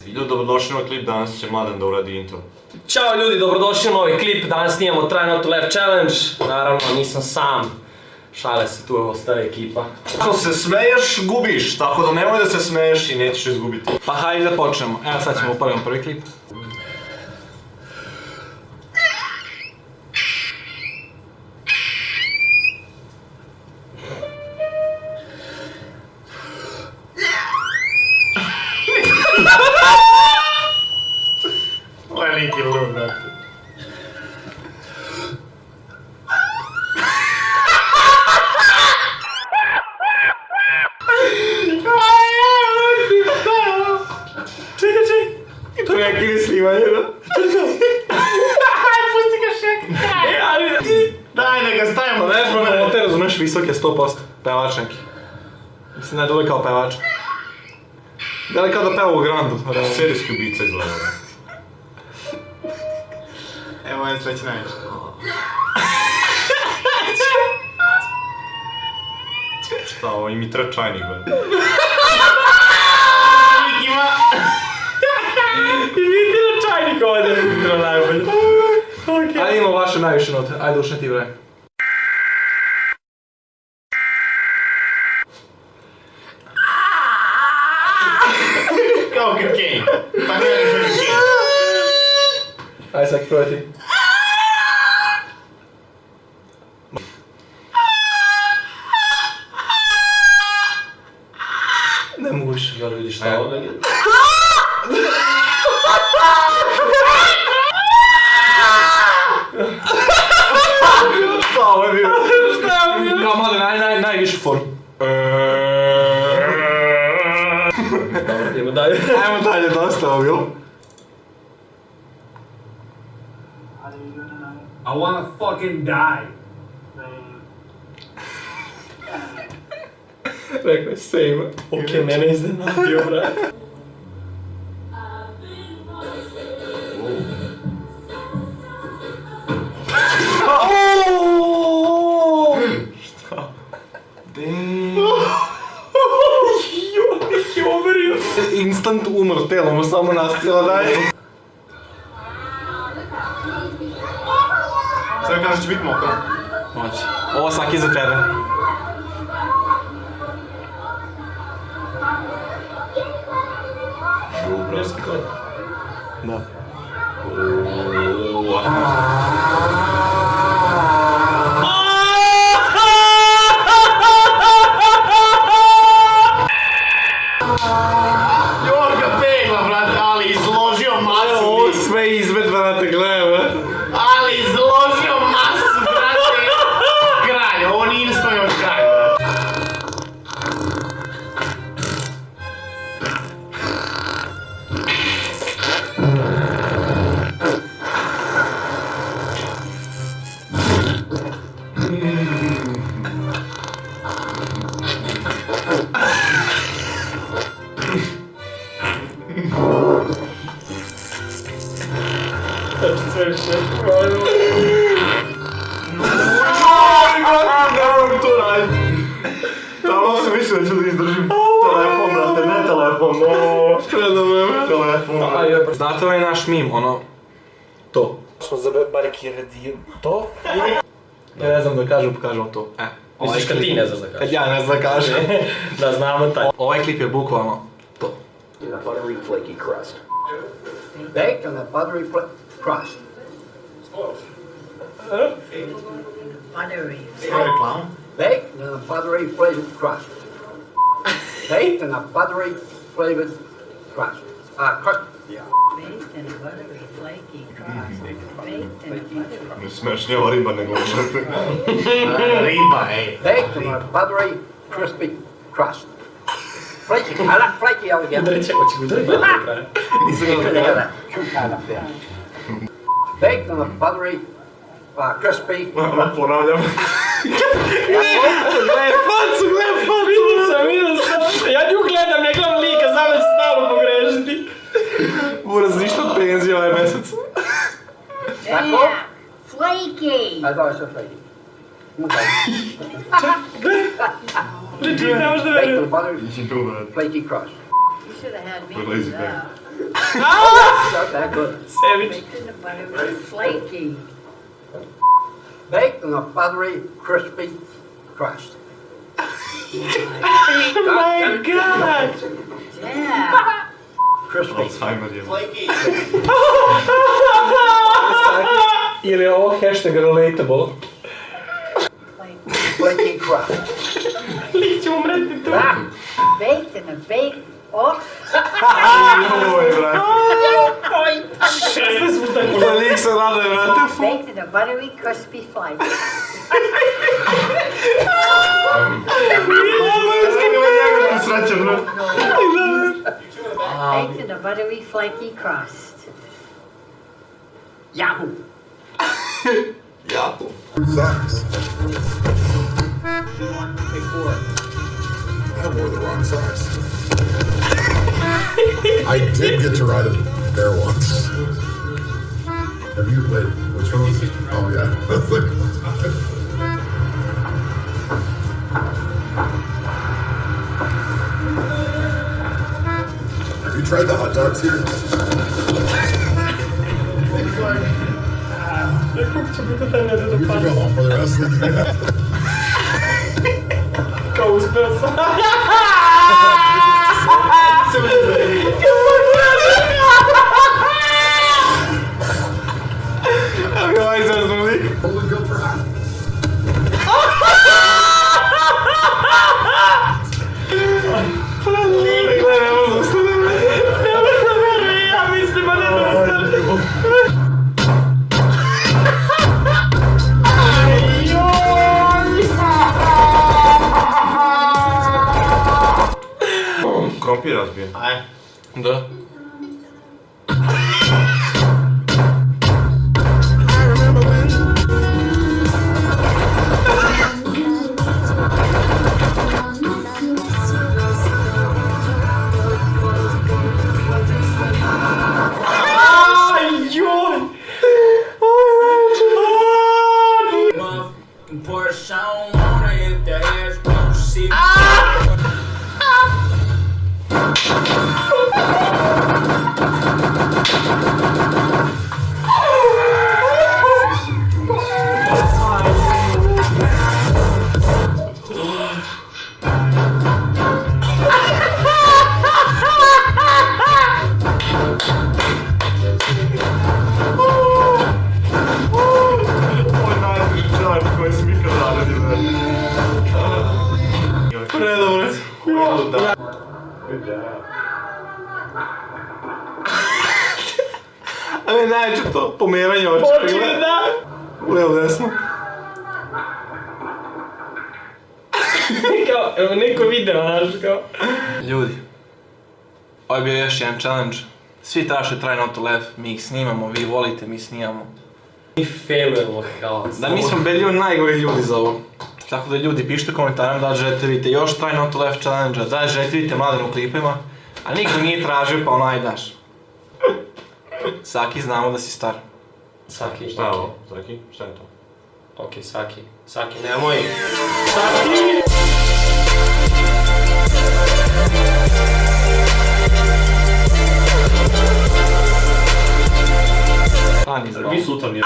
Ljudi, dobrodošli na klip, danas će Mladen da uradi intro. Ćao ljudi, dobrodošli u novi klip, danas snimamo Try Not To Laugh Challenge. Naravno, nisam sam, šale se tu ostala ekipa. Ako se smeješ, gubiš, tako da nemoj da se smeješ i nećeš izgubiti. Pa hajde da počnemo, evo sad ćemo upraviti prvi klip. Ovo je neki lud, da. Čekaj. To je neki snimanje, da? Pusti ga šek. Daj, neka stavimo. Pa ne znam, te razumeš visoke 100%, pevač neki. Mislim, ne dole kao pevač. Dele kao da peva u Grandu. Serijski ubica izgleda. Evo je treći najviše. Šta, ovo imitra čajnik, be. Imitira čajnik ovdje, imitira najbolje. Ajde imamo vaše najviše note, ajde ušne ti vreme. Kao kad Kane. Tako je što je Kane. Ajde sad probaj ti. Ne mogu više. Ja vidiš šta ovo da je? Šta ovo je bilo? Šta je bilo? Kao Mladen, najvišu formu. Dobro, idemo dalje. Ajmo dalje, dosta ovo bilo. I wanna fucking die. Rekao je same. Ok, mene iznenadio, brat. Šta? Instant umro, telo mu samo nastavila dalje. Sad kažeš će biti mokro. Moći. Ovo svaki za tebe. Da. Jorga pegla, brate, ali izložio masu. Ovo sve izvedba na te gleda, brate. Ali izložio masu, brate. Kralj, ovo nije ispojio od kralj, brate. Sve što je pravilo. Nemoj to raditi. Tamo sam mislio da ću da izdržim telefon, brate, ne telefon, telefon. Znate ovaj naš meme, ono... To. Smo zabarikirali to? Ja ne znam da kažem, pokažem to. Misliš kad ti ne znaš da kažeš? Kad ja ne znam da kažem. Da znamo taj. Ovaj klip je bukvalno to. Buttery flaky crust. Baked on a buttery crust. Buttery. Ovo je reklama. Baked on a buttery flavored crust. Baked on a buttery flavored crust. Crust. Baked in a buttery flaky crust. Baked in a buttery. Smešnija ova riba nego žrtve. Riba, ej. Baked on a buttery crispy crust. Flaky, I like flaky over here. Reći, hoće ga udari na kraju. Baked on a buttery crispy. Ponavljam. Gledaj facu, gledaj facu! Vidio sam. Ja nju gledam, ne gledam lika, znam da će stalno pogrešiti. Buraz ništa od penzije ovaj mesec. Tako? Flaky. I thought it was so flaky. Okay. Legit, ne možeš da Baked verujem. on a buttery, Nisi tu, brate. flaky crust. You should have had me What do lazy thing? that. Okay, good. Sević. Baked in the butter was flaky. Baked on a buttery, crispy crust. My god! Yeah. Crispy. Alzheimer je. Ili je ovo hashtag relatable? Flaky crust. Lik će umreti tu. Baked in a off. Oj, brate. 16 puta je Da lik se raduje, brate. Baked in a buttery, crispy flake. Njega ti srećan, brate. Baked in a buttery, flaky crust. Yahoo! Jako. Socks. I wore the wrong size. I did get to ride a bear once. Have you wait? Which one was it? Oh yeah. That's like. Have you tried the hot dogs here? Kako će biti taj neđe You do can pada. go home for the rest of the day. Kao uspeo sam. A mi ovaj zaznuli. Only good for hot. Ja mislim, a ne da ostane. Krompir razbije. Ajde. Da. Ovo je najbolji čar koji sam ikad radio, brate. Predobro. Da. A ne najče to, pomeranje očeva. Počeli da. Levo desno. Kao, evo neko video, znaš, kao. Ljudi, ovo je bio još jedan challenge. Svi traže Try Not To Laugh, mi ih snimamo, vi volite, mi snimamo. Mi failujemo kao. Da, mi smo bili najgori ljudi za ovo. Tako da ljudi, pišite u komentarima da li želite vidite još Try Not To Laugh challenge-a, da li želite vidite Mladenu u klipima, a niko nije tražio pa onaj daš. Saki, znamo da si star. Saki, Šta je ovo? Zaki? Šta je to? Okej, Saki. Saki, nemoj. A, ni za Vi sutra nije.